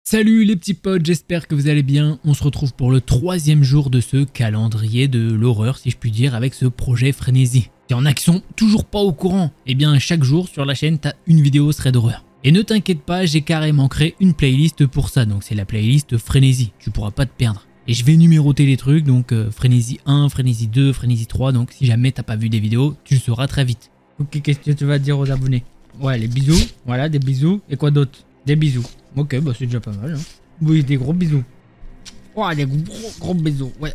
Salut les petits potes, j'espère que vous allez bien. On se retrouve pour le troisième jour de ce calendrier de l'horreur, si je puis dire, avec ce projet Frénésie. T'es en action, toujours pas au courant? Eh bien, chaque jour sur la chaîne, t'as une vidéo thread d'horreur. Et ne t'inquiète pas, j'ai carrément créé une playlist pour ça, donc c'est la playlist Frénésie, tu pourras pas te perdre. Et je vais numéroter les trucs, donc Frénésie 1, Frénésie 2, Frénésie 3, donc si jamais t'as pas vu des vidéos, tu le sauras très vite. Ok, qu'est-ce que tu vas dire aux abonnés? Ouais, les bisous, voilà, des bisous, et quoi d'autre? Des bisous. Ok, bah c'est déjà pas mal. Hein. Oui, des gros bisous. Oh, des gros bisous. Ouais.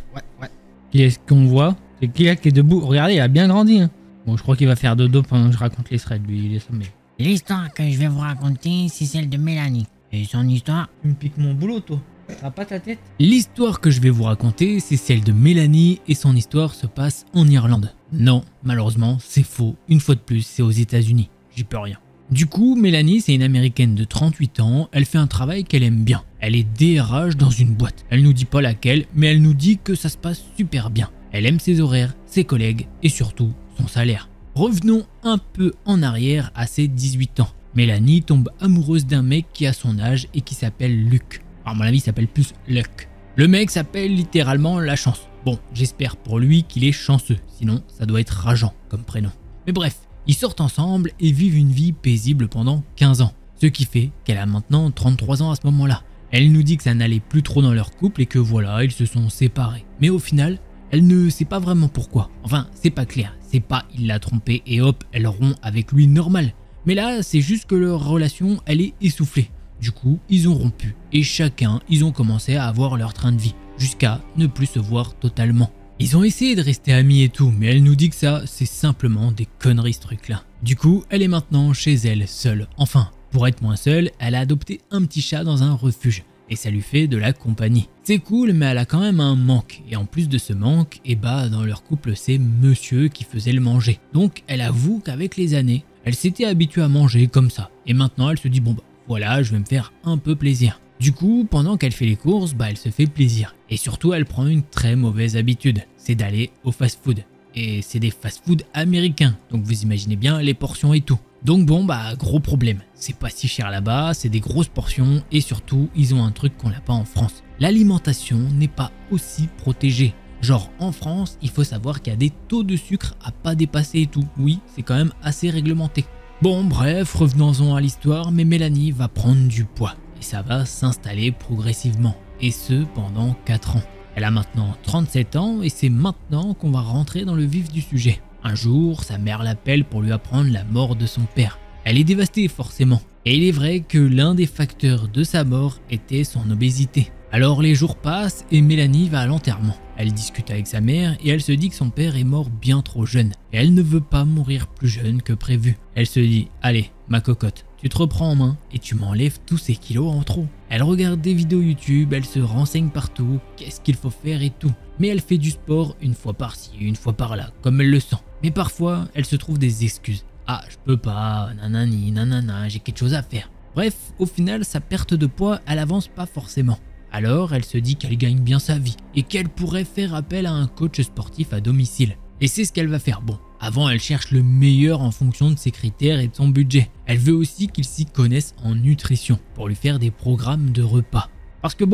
Qui est-ce qu'on voit? C'est qui là qui est debout? Regardez, il a bien grandi. Hein. Bon, je crois qu'il va faire dodo pendant que je raconte les threads, lui, il est sommeil. L'histoire que je vais vous raconter, c'est celle de Mélanie. Et son histoire... Tu me piques mon boulot, toi. T'as pas ta tête? L'histoire que je vais vous raconter, c'est celle de Mélanie et son histoire se passe en Irlande. Non, malheureusement, c'est faux. Une fois de plus, c'est aux États-Unis. J'y peux rien. Du coup, Mélanie, c'est une américaine de 38 ans, elle fait un travail qu'elle aime bien. Elle est DRH dans une boîte. Elle nous dit pas laquelle, mais elle nous dit que ça se passe super bien. Elle aime ses horaires, ses collègues et surtout son salaire. Revenons un peu en arrière à ses 18 ans. Mélanie tombe amoureuse d'un mec qui a son âge et qui s'appelle Luc. À mon avis, il s'appelle plus Luc. Le mec s'appelle littéralement la chance. Bon, j'espère pour lui qu'il est chanceux, sinon ça doit être rageant comme prénom. Mais bref. Ils sortent ensemble et vivent une vie paisible pendant 15 ans. Ce qui fait qu'elle a maintenant 33 ans à ce moment-là. Elle nous dit que ça n'allait plus trop dans leur couple et que voilà, ils se sont séparés. Mais au final, elle ne sait pas vraiment pourquoi. Enfin, c'est pas clair. C'est pas il l'a trompée et hop, elle rompt avec lui normal. Mais là, c'est juste que leur relation, elle est essoufflée. Du coup, ils ont rompu. Et chacun, ils ont commencé à avoir leur train de vie. Jusqu'à ne plus se voir totalement. Ils ont essayé de rester amis et tout, mais elle nous dit que ça, c'est simplement des conneries ce truc-là. Du coup, elle est maintenant chez elle, seule. Enfin, pour être moins seule, elle a adopté un petit chat dans un refuge. Et ça lui fait de la compagnie. C'est cool, mais elle a quand même un manque. Et en plus de ce manque, dans leur couple, c'est monsieur qui faisait le manger. Donc, elle avoue qu'avec les années, elle s'était habituée à manger comme ça. Et maintenant, elle se dit, bon bah, voilà, je vais me faire un peu plaisir. Du coup, pendant qu'elle fait les courses, elle se fait plaisir. Et surtout, elle prend une très mauvaise habitude, c'est d'aller au fast-food. Et c'est des fast-food américains, donc vous imaginez bien les portions et tout. Donc bon, gros problème. C'est pas si cher là-bas, c'est des grosses portions et surtout, ils ont un truc qu'on n'a pas en France. L'alimentation n'est pas aussi protégée. Genre en France, il faut savoir qu'il y a des taux de sucre à pas dépasser et tout. Oui, c'est quand même assez réglementé. Bon bref, revenons-en à l'histoire, mais Mélanie va prendre du poids. Et ça va s'installer progressivement, et ce pendant 4 ans. Elle a maintenant 37 ans et c'est maintenant qu'on va rentrer dans le vif du sujet. Un jour, sa mère l'appelle pour lui apprendre la mort de son père. Elle est dévastée forcément, et il est vrai que l'un des facteurs de sa mort était son obésité. Alors les jours passent et Mélanie va à l'enterrement. Elle discute avec sa mère et elle se dit que son père est mort bien trop jeune. Et elle ne veut pas mourir plus jeune que prévu. Elle se dit, allez, ma cocotte, tu te reprends en main et tu m'enlèves tous ces kilos en trop. Elle regarde des vidéos YouTube, elle se renseigne partout, qu'est-ce qu'il faut faire et tout. Mais elle fait du sport une fois par-ci, une fois par-là, comme elle le sent. Mais parfois, elle se trouve des excuses. Ah, je peux pas, nanani, nanana, j'ai quelque chose à faire. Bref, au final, sa perte de poids, elle avance pas forcément. Alors, elle se dit qu'elle gagne bien sa vie et qu'elle pourrait faire appel à un coach sportif à domicile. Et c'est ce qu'elle va faire. Bon, avant, elle cherche le meilleur en fonction de ses critères et de son budget. Elle veut aussi qu'il s'y connaisse en nutrition pour lui faire des programmes de repas. Parce que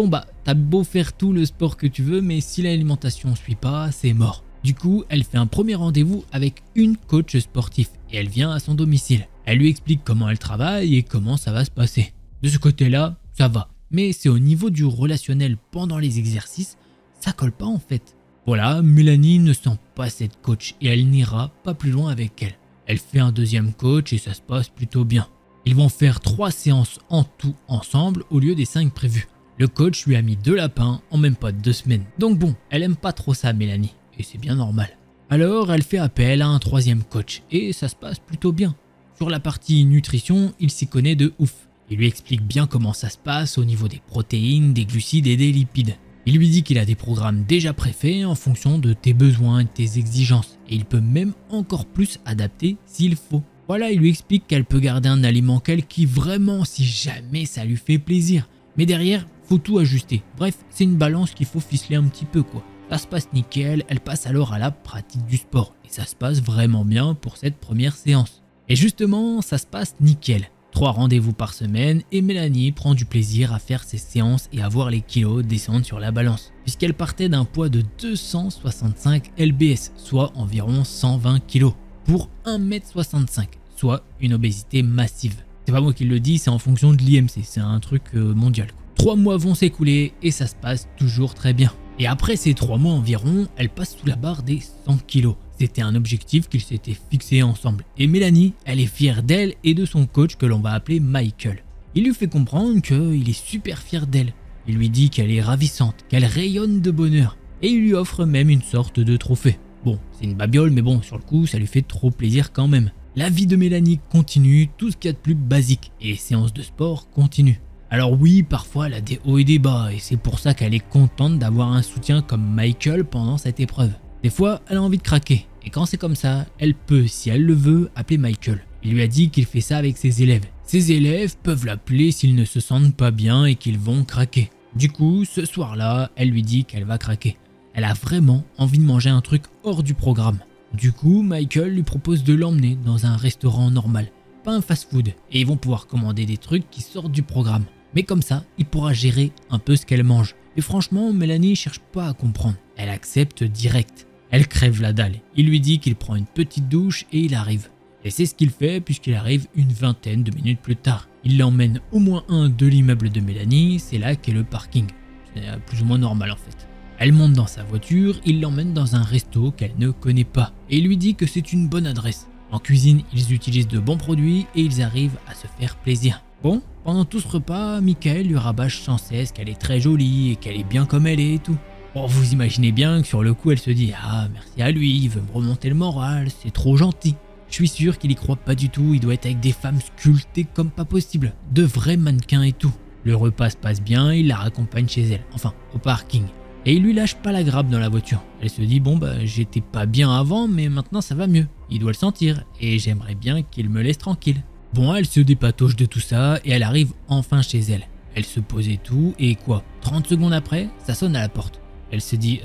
t'as beau faire tout le sport que tu veux, mais si l'alimentation suit pas, c'est mort. Du coup, elle fait un premier rendez-vous avec une coach sportif et elle vient à son domicile. Elle lui explique comment elle travaille et comment ça va se passer. De ce côté-là, ça va. Mais c'est au niveau du relationnel pendant les exercices, ça colle pas en fait. Voilà, Mélanie ne sent pas cette coach et elle n'ira pas plus loin avec elle. Elle fait un deuxième coach et ça se passe plutôt bien. Ils vont faire 3 séances en tout ensemble au lieu des 5 prévues. Le coach lui a mis 2 lapins en même pas 2 semaines. Donc bon, elle aime pas trop ça Mélanie et c'est bien normal. Alors elle fait appel à un 3e coach et ça se passe plutôt bien. Sur la partie nutrition, il s'y connaît de ouf. Il lui explique bien comment ça se passe au niveau des protéines, des glucides et des lipides. Il lui dit qu'il a des programmes déjà préfaits en fonction de tes besoins et de tes exigences. Et il peut même encore plus adapter s'il faut. Voilà, il lui explique qu'elle peut garder un aliment qu'elle kiffe vraiment si jamais ça lui fait plaisir. Mais derrière, faut tout ajuster. Bref, c'est une balance qu'il faut ficeler un petit peu quoi. Ça se passe nickel, elle passe alors à la pratique du sport. Et ça se passe vraiment bien pour cette première séance. Et justement, ça se passe nickel. 3 rendez-vous par semaine et Mélanie prend du plaisir à faire ses séances et à voir les kilos descendre sur la balance, puisqu'elle partait d'un poids de 265 lbs, soit environ 120 kg, pour 1m65, soit une obésité massive. C'est pas moi qui le dis, c'est en fonction de l'IMC, c'est un truc mondial. 3 mois vont s'écouler et ça se passe toujours très bien. Et après ces 3 mois environ, elle passe sous la barre des 100 kg. C'était un objectif qu'ils s'étaient fixé ensemble. Et Mélanie, elle est fière d'elle et de son coach que l'on va appeler Michael. Il lui fait comprendre qu'il est super fier d'elle. Il lui dit qu'elle est ravissante, qu'elle rayonne de bonheur. Et il lui offre même une sorte de trophée. Bon, c'est une babiole, mais bon, sur le coup, ça lui fait trop plaisir quand même. La vie de Mélanie continue, tout ce qu'il y a de plus basique. Et les séances de sport continuent. Alors oui, parfois elle a des hauts et des bas, et c'est pour ça qu'elle est contente d'avoir un soutien comme Michael pendant cette épreuve. Des fois, elle a envie de craquer, et quand c'est comme ça, elle peut, si elle le veut, appeler Michael. Il lui a dit qu'il fait ça avec ses élèves. Ses élèves peuvent l'appeler s'ils ne se sentent pas bien et qu'ils vont craquer. Du coup, ce soir-là, elle lui dit qu'elle va craquer. Elle a vraiment envie de manger un truc hors du programme. Du coup, Michael lui propose de l'emmener dans un restaurant normal, pas un fast-food, et ils vont pouvoir commander des trucs qui sortent du programme. Mais comme ça, il pourra gérer un peu ce qu'elle mange. Et franchement, Mélanie cherche pas à comprendre. Elle accepte direct. Elle crève la dalle. Il lui dit qu'il prend une petite douche et il arrive. Et c'est ce qu'il fait puisqu'il arrive une vingtaine de minutes plus tard. Il l'emmène au moins un de l'immeuble de Mélanie, c'est là qu'est le parking. C'est plus ou moins normal en fait. Elle monte dans sa voiture, il l'emmène dans un resto qu'elle ne connaît pas. Et il lui dit que c'est une bonne adresse. En cuisine, ils utilisent de bons produits et ils arrivent à se faire plaisir. Bon, pendant tout ce repas, Michael lui rabâche sans cesse qu'elle est très jolie et qu'elle est bien comme elle est et tout. Bon, vous imaginez bien que sur le coup, elle se dit « Ah, merci à lui, il veut me remonter le moral, c'est trop gentil. » Je suis sûr qu'il y croit pas du tout, il doit être avec des femmes sculptées comme pas possible, de vrais mannequins et tout. Le repas se passe bien, il la raccompagne chez elle, enfin, au parking. Et il lui lâche pas la grappe dans la voiture. Elle se dit « Bon, bah, j'étais pas bien avant, mais maintenant ça va mieux. Il doit le sentir, et j'aimerais bien qu'il me laisse tranquille. » Bon, elle se dépatoche de tout ça et elle arrive enfin chez elle. Elle se pose et tout, et quoi, 30 secondes après, ça sonne à la porte. Elle se dit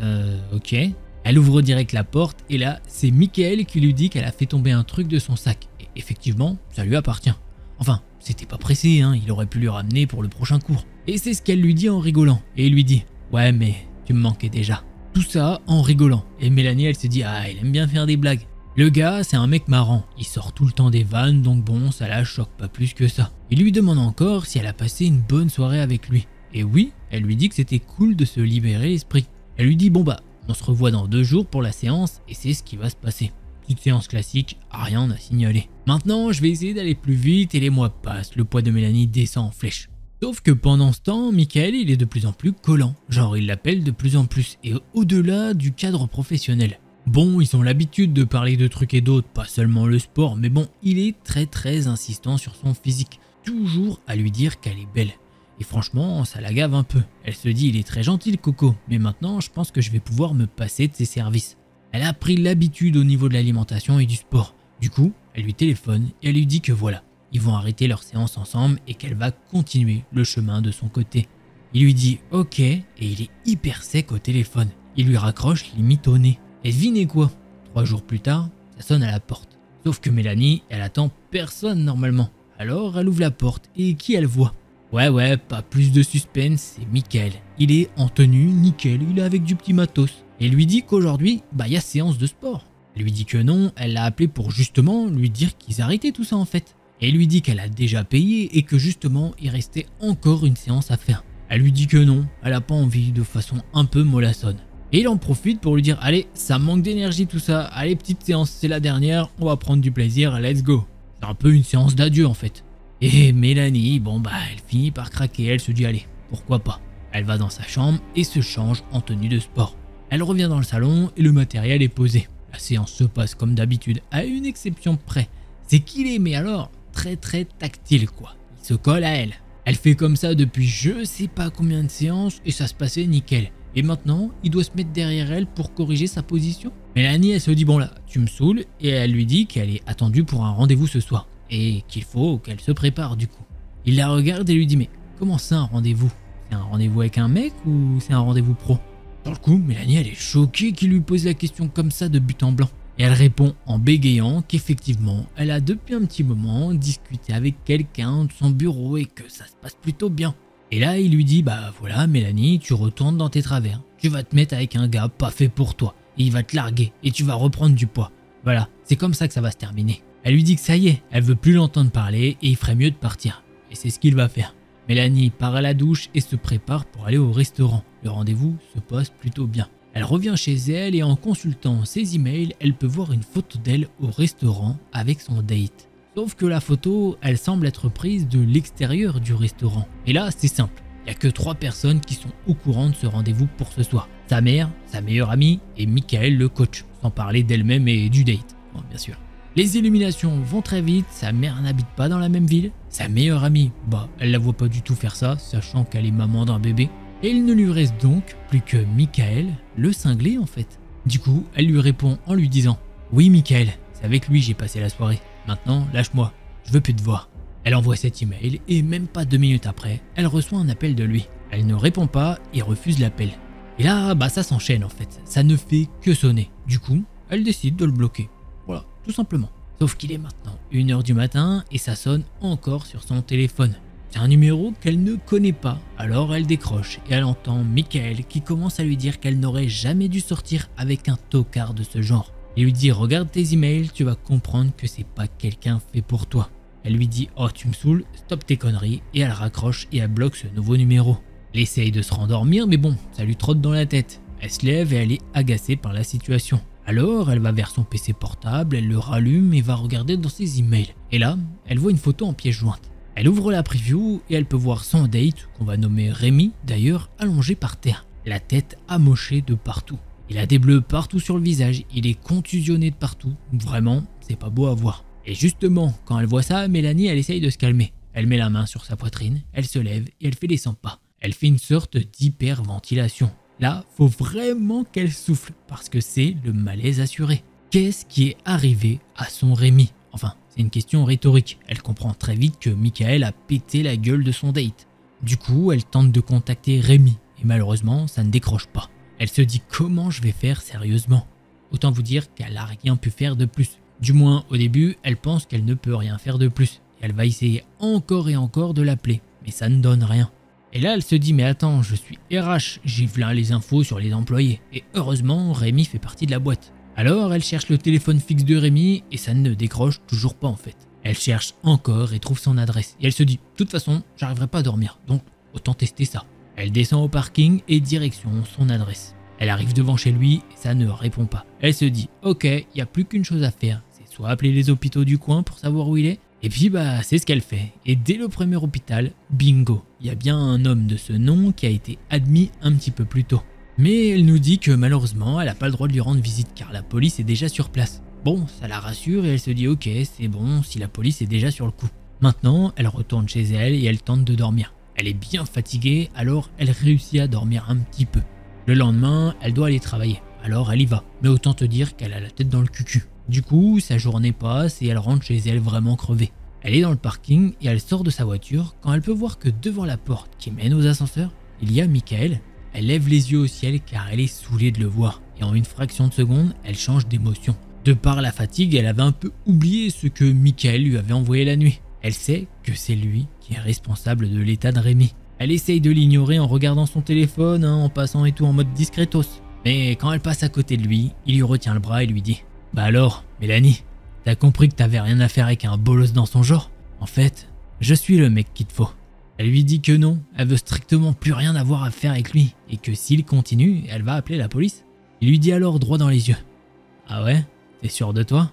ok. Elle ouvre direct la porte et là, c'est Michael qui lui dit qu'elle a fait tomber un truc de son sac. Et effectivement, ça lui appartient. Enfin, c'était pas pressé, hein, il aurait pu lui ramener pour le prochain cours. Et c'est ce qu'elle lui dit en rigolant. Et il lui dit ouais, mais tu me manquais déjà. Tout ça en rigolant. Et Mélanie, elle se dit ah, il aime bien faire des blagues. Le gars, c'est un mec marrant, il sort tout le temps des vannes, donc bon, ça la choque pas plus que ça. Il lui demande encore si elle a passé une bonne soirée avec lui. Et oui, elle lui dit que c'était cool de se libérer l'esprit. Elle lui dit bon bah, on se revoit dans 2 jours pour la séance et c'est ce qui va se passer. Petite séance classique, rien à signaler. Maintenant, je vais essayer d'aller plus vite et les mois passent, le poids de Mélanie descend en flèche. Sauf que pendant ce temps, Michael, il est de plus en plus collant, genre il l'appelle de plus en plus et au-delà du cadre professionnel. Bon, ils ont l'habitude de parler de trucs et d'autres, pas seulement le sport, mais bon, il est très insistant sur son physique, toujours à lui dire qu'elle est belle. Et franchement, ça la gave un peu. Elle se dit, il est très gentil le coco, mais maintenant, je pense que je vais pouvoir me passer de ses services. Elle a pris l'habitude au niveau de l'alimentation et du sport. Du coup, elle lui téléphone et elle lui dit que voilà, ils vont arrêter leur séance ensemble et qu'elle va continuer le chemin de son côté. Il lui dit ok, et il est hyper sec au téléphone. Il lui raccroche limite au nez. Et devinez quoi, 3 jours plus tard, ça sonne à la porte. Sauf que Mélanie, elle attend personne normalement. Alors elle ouvre la porte et qui elle voit? Ouais, pas plus de suspense, c'est Michael. Il est en tenue, nickel, il est avec du petit matos. Et lui dit qu'aujourd'hui, il y a séance de sport. Elle lui dit que non, elle l'a appelé pour justement lui dire qu'ils arrêtaient tout ça en fait. Et il lui dit qu'elle a déjà payé et que justement, il restait encore une séance à faire. Elle lui dit que non, elle a pas envie, de façon un peu mollassonne. Et il en profite pour lui dire allez, ça manque d'énergie tout ça, allez petite séance, c'est la dernière, on va prendre du plaisir, let's go. C'est un peu une séance d'adieu en fait. Et Mélanie, elle finit par craquer, elle se dit allez, pourquoi pas. Elle va dans sa chambre et se change en tenue de sport. Elle revient dans le salon et le matériel est posé. La séance se passe comme d'habitude, à une exception près. C'est qu'il est, mais alors, très tactile quoi. Il se colle à elle. Elle fait comme ça depuis je sais pas combien de séances et ça se passait nickel. Et maintenant, il doit se mettre derrière elle pour corriger sa position. Mélanie, elle se dit bon là, tu me saoules, et elle lui dit qu'elle est attendue pour un rendez-vous ce soir. Et qu'il faut qu'elle se prépare du coup. Il la regarde et lui dit mais comment ça un rendez-vous? C'est un rendez-vous avec un mec ou c'est un rendez-vous pro? Sur le coup, Mélanie elle est choquée qu'il lui pose la question comme ça de but en blanc. Et elle répond en bégayant qu'effectivement, elle a depuis un petit moment discuté avec quelqu'un de son bureau et que ça se passe plutôt bien. Et là, il lui dit, bah voilà Mélanie, tu retournes dans tes travers. Tu vas te mettre avec un gars pas fait pour toi. Et il va te larguer et tu vas reprendre du poids. Voilà, c'est comme ça que ça va se terminer. Elle lui dit que ça y est, elle veut plus l'entendre parler et il ferait mieux de partir. Et c'est ce qu'il va faire. Mélanie part à la douche et se prépare pour aller au restaurant. Le rendez-vous se passe plutôt bien. Elle revient chez elle et en consultant ses emails, elle peut voir une photo d'elle au restaurant avec son date. Sauf que la photo, elle semble être prise de l'extérieur du restaurant. Et là, c'est simple. Il n'y a que 3 personnes qui sont au courant de ce rendez-vous pour ce soir. Sa mère, sa meilleure amie et Michael le coach. Sans parler d'elle-même et du date, bon, bien sûr. Les illuminations vont très vite, sa mère n'habite pas dans la même ville. Sa meilleure amie, elle la voit pas du tout faire ça, sachant qu'elle est maman d'un bébé. Et il ne lui reste donc plus que Michael, le cinglé en fait. Du coup, elle lui répond en lui disant « Oui Michael, c'est avec lui j'ai passé la soirée. Maintenant, lâche-moi, je veux plus te voir. » Elle envoie cet email et même pas 2 minutes après, elle reçoit un appel de lui. Elle ne répond pas et refuse l'appel. Et là, ça s'enchaîne en fait, ça ne fait que sonner. Du coup, elle décide de le bloquer. Voilà, tout simplement. Sauf qu'il est maintenant 1h du matin et ça sonne encore sur son téléphone. C'est un numéro qu'elle ne connaît pas, alors elle décroche et elle entend Michael qui commence à lui dire qu'elle n'aurait jamais dû sortir avec un tocard de ce genre. Il lui dit « Regarde tes emails, tu vas comprendre que c'est pas quelqu'un fait pour toi. » Elle lui dit « Oh tu me saoules, stop tes conneries » et elle raccroche et elle bloque ce nouveau numéro. Elle essaye de se rendormir mais bon, ça lui trotte dans la tête. Elle se lève et elle est agacée par la situation. Alors elle va vers son PC portable, elle le rallume et va regarder dans ses emails. Et là, elle voit une photo en pièce jointe. Elle ouvre la preview et elle peut voir son date, qu'on va nommer Rémi, d'ailleurs allongé par terre, la tête amochée de partout. Il a des bleus partout sur le visage, il est contusionné de partout, vraiment, c'est pas beau à voir. Et justement, quand elle voit ça, Mélanie, elle essaye de se calmer. Elle met la main sur sa poitrine, elle se lève et elle fait les 100 pas. Elle fait une sorte d'hyperventilation. Là, faut vraiment qu'elle souffle, parce que c'est le malaise assuré. Qu'est-ce qui est arrivé à son Rémi? Enfin, c'est une question rhétorique. Elle comprend très vite que Michael a pété la gueule de son date. Du coup, elle tente de contacter Rémi, et malheureusement, ça ne décroche pas. Elle se dit comment je vais faire sérieusement. Autant vous dire qu'elle n'a rien pu faire de plus. Du moins, au début, elle pense qu'elle ne peut rien faire de plus. Et elle va essayer encore et encore de l'appeler, mais ça ne donne rien. Et là, elle se dit, mais attends, je suis RH, j'ai plein les infos sur les employés. Et heureusement, Rémi fait partie de la boîte. Alors, elle cherche le téléphone fixe de Rémi et ça ne décroche toujours pas en fait. Elle cherche encore et trouve son adresse. Et elle se dit, de toute façon, j'arriverai pas à dormir, donc autant tester ça. Elle descend au parking et direction son adresse. Elle arrive devant chez lui et ça ne répond pas. Elle se dit, ok, il n'y a plus qu'une chose à faire. C'est soit appeler les hôpitaux du coin pour savoir où il est. Et puis c'est ce qu'elle fait. Et dès le premier hôpital, bingo, il y a bien un homme de ce nom qui a été admis un petit peu plus tôt. Mais elle nous dit que malheureusement, elle n'a pas le droit de lui rendre visite car la police est déjà sur place. Bon, ça la rassure et elle se dit ok, c'est bon si la police est déjà sur le coup. Maintenant, elle retourne chez elle et elle tente de dormir. Elle est bien fatiguée, alors elle réussit à dormir un petit peu. Le lendemain, elle doit aller travailler, alors elle y va. Mais autant te dire qu'elle a la tête dans le cucu. Du coup, sa journée passe et elle rentre chez elle vraiment crevée. Elle est dans le parking et elle sort de sa voiture quand elle peut voir que devant la porte qui mène aux ascenseurs, il y a Michael. Elle lève les yeux au ciel car elle est saoulée de le voir. Et en une fraction de seconde, elle change d'émotion. De par la fatigue, elle avait un peu oublié ce que Michael lui avait envoyé la nuit. Elle sait que c'est lui qui est responsable de l'état de Rémi. Elle essaye de l'ignorer en regardant son téléphone, en passant et tout en mode discretos. Mais quand elle passe à côté de lui, il lui retient le bras et lui dit « Bah alors, Mélanie, t'as compris que t'avais rien à faire avec un bolos dans son genre? En fait, je suis le mec qu'il te faut. » Elle lui dit que non, elle veut strictement plus rien avoir à faire avec lui et que s'il continue, elle va appeler la police. Il lui dit alors droit dans les yeux « Ah ouais, t'es sûr de toi ?»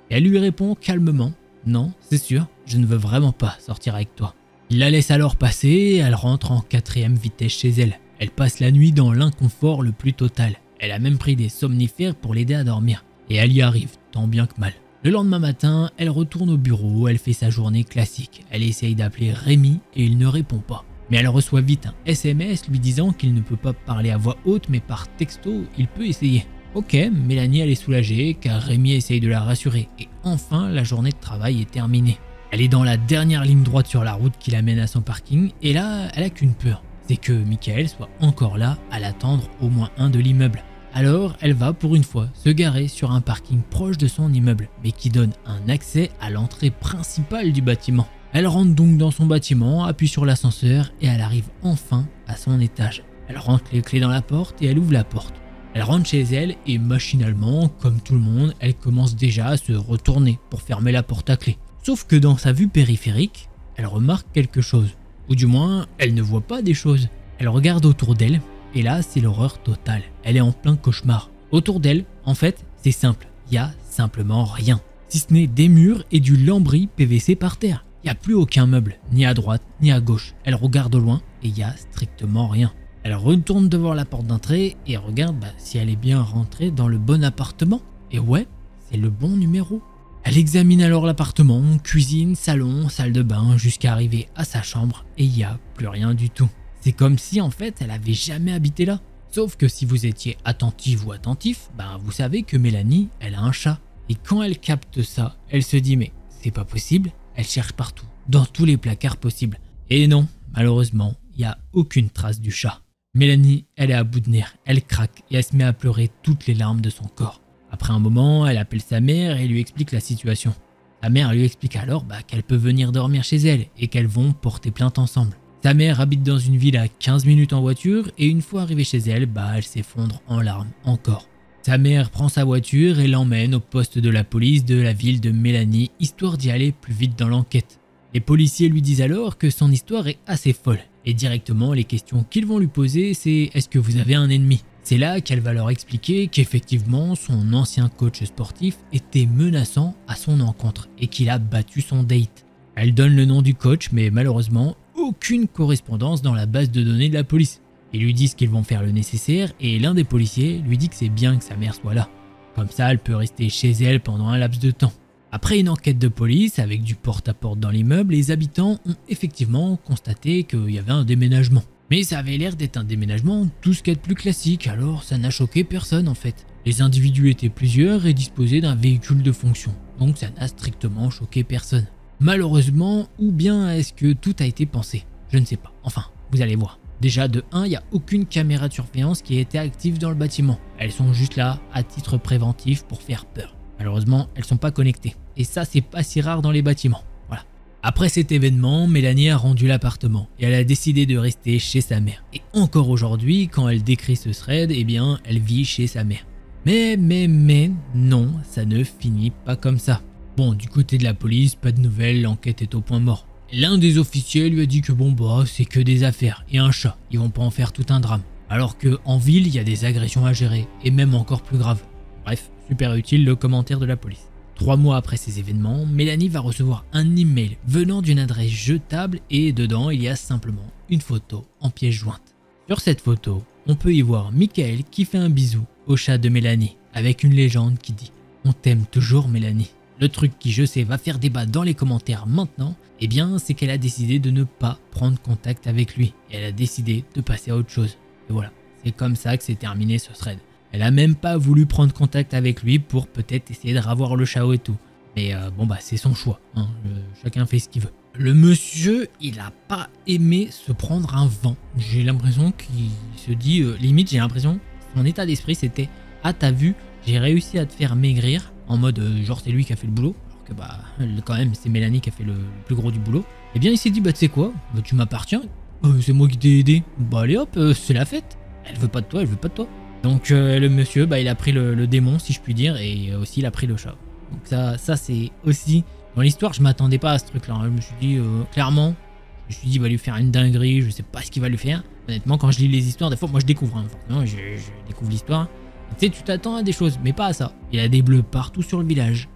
Et elle lui répond calmement « Non, c'est sûr, je ne veux vraiment pas sortir avec toi. » Il la laisse alors passer et elle rentre en 4e vitesse chez elle. Elle passe la nuit dans l'inconfort le plus total. Elle a même pris des somnifères pour l'aider à dormir. Et elle y arrive, tant bien que mal. Le lendemain matin, elle retourne au bureau, elle fait sa journée classique. Elle essaye d'appeler Rémi et il ne répond pas. Mais elle reçoit vite un SMS lui disant qu'il ne peut pas parler à voix haute mais par texto, il peut essayer. Ok, Mélanie elle est soulagée car Rémi essaye de la rassurer. Et enfin, la journée de travail est terminée. Elle est dans la dernière ligne droite sur la route qui l'amène à son parking et là, elle a qu'une peur. C'est que Michael soit encore là à l'attendre au moins un de l'immeuble. Alors elle va pour une fois se garer sur un parking proche de son immeuble, mais qui donne un accès à l'entrée principale du bâtiment. Elle rentre donc dans son bâtiment, appuie sur l'ascenseur et elle arrive enfin à son étage. Elle rentre les clés dans la porte et elle ouvre la porte. Elle rentre chez elle et machinalement, comme tout le monde, elle commence déjà à se retourner pour fermer la porte à clé. Sauf que dans sa vue périphérique, elle remarque quelque chose. Ou du moins, elle ne voit pas des choses. Elle regarde autour d'elle et là, c'est l'horreur totale. Elle est en plein cauchemar. Autour d'elle, en fait, c'est simple. Il y a simplement rien. Si ce n'est des murs et du lambris PVC par terre. Il n'y a plus aucun meuble, ni à droite, ni à gauche. Elle regarde au loin et il n'y a strictement rien. Elle retourne devant la porte d'entrée et regarde si elle est bien rentrée dans le bon appartement. Et ouais, c'est le bon numéro. Elle examine alors l'appartement, cuisine, salon, salle de bain, jusqu'à arriver à sa chambre et il n'y a plus rien du tout. C'est comme si en fait elle avait jamais habité là. Sauf que si vous étiez attentive ou attentif, vous savez que Mélanie, elle a un chat. Et quand elle capte ça, elle se dit mais c'est pas possible. Elle cherche partout, dans tous les placards possibles. Et non, malheureusement, il n'y a aucune trace du chat. Mélanie, elle est à bout de nerfs, elle craque et elle se met à pleurer toutes les larmes de son corps. Après un moment, elle appelle sa mère et lui explique la situation. Sa mère lui explique alors qu'elle peut venir dormir chez elle et qu'elles vont porter plainte ensemble. Sa mère habite dans une ville à 15 minutes en voiture et une fois arrivée chez elle, elle s'effondre en larmes encore. Sa mère prend sa voiture et l'emmène au poste de la police de la ville de Mélanie, histoire d'y aller plus vite dans l'enquête. Les policiers lui disent alors que son histoire est assez folle. Et directement, les questions qu'ils vont lui poser, c'est « Est-ce que vous avez un ennemi ?» C'est là qu'elle va leur expliquer qu'effectivement, son ancien coach sportif était menaçant à son encontre et qu'il a battu son date. Elle donne le nom du coach, mais malheureusement, aucune correspondance dans la base de données de la police. Ils lui disent qu'ils vont faire le nécessaire et l'un des policiers lui dit que c'est bien que sa mère soit là. Comme ça, elle peut rester chez elle pendant un laps de temps. Après une enquête de police avec du porte-à-porte dans l'immeuble, les habitants ont effectivement constaté qu'il y avait un déménagement. Mais ça avait l'air d'être un déménagement tout ce qu'il y a de plus classique, alors ça n'a choqué personne en fait. Les individus étaient plusieurs et disposaient d'un véhicule de fonction, donc ça n'a strictement choqué personne. Malheureusement, ou bien est-ce que tout a été pensé? Je ne sais pas, enfin, vous allez voir. Déjà de 1, il n'y a aucune caméra de surveillance qui a été active dans le bâtiment. Elles sont juste là à titre préventif pour faire peur. Malheureusement, elles sont pas connectées. Et ça, c'est pas si rare dans les bâtiments. Voilà. Après cet événement, Mélanie a rendu l'appartement et elle a décidé de rester chez sa mère. Et encore aujourd'hui, quand elle décrit ce thread, elle vit chez sa mère. Mais non, ça ne finit pas comme ça. Bon, du côté de la police, pas de nouvelles, l'enquête est au point mort. L'un des officiers lui a dit que c'est que des affaires et un chat, ils vont pas en faire tout un drame. Alors que en ville, il y a des agressions à gérer et même encore plus graves. Bref, super utile le commentaire de la police. 3 mois après ces événements, Mélanie va recevoir un email venant d'une adresse jetable et dedans il y a simplement une photo en pièce jointe. Sur cette photo, on peut y voir Michael qui fait un bisou au chat de Mélanie avec une légende qui dit « On t'aime toujours Mélanie ». Le truc qui je sais va faire débat dans les commentaires maintenant, c'est qu'elle a décidé de ne pas prendre contact avec lui et elle a décidé de passer à autre chose. Et voilà, c'est comme ça que s'est terminé ce thread. Elle a même pas voulu prendre contact avec lui pour peut-être essayer de ravoir le chat et tout. Mais c'est son choix, hein. Chacun fait ce qu'il veut. Le monsieur, il a pas aimé se prendre un vent. J'ai l'impression qu'il se dit, limite j'ai l'impression, son état d'esprit c'était « Ah t'as vu, j'ai réussi à te faire maigrir » en mode genre c'est lui qui a fait le boulot. Alors que quand même c'est Mélanie qui a fait le plus gros du boulot. Il s'est dit tu sais quoi, tu m'appartiens, c'est moi qui t'ai aidé. Allez hop, c'est la fête. Elle veut pas de toi, elle veut pas de toi. Donc le monsieur, il a pris le démon si je puis dire et aussi il a pris le chat. Donc ça c'est aussi dans l'histoire, je m'attendais pas à ce truc là. Je me suis dit clairement, il va lui faire une dinguerie, je sais pas ce qu'il va lui faire. Honnêtement quand je lis les histoires, des fois moi je découvre, forcément je découvre l'histoire. Tu sais, tu t'attends à des choses, mais pas à ça. Il y a des bleus partout sur le village.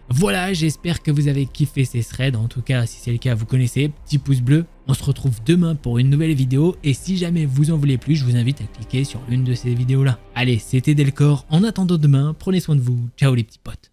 Voilà, j'espère que vous avez kiffé ces threads. En tout cas, si c'est le cas, vous connaissez, petit pouce bleu. On se retrouve demain pour une nouvelle vidéo. Et si jamais vous en voulez plus, je vous invite à cliquer sur l'une de ces vidéos-là. Allez, c'était Delcor. En attendant demain, prenez soin de vous. Ciao les petits potes.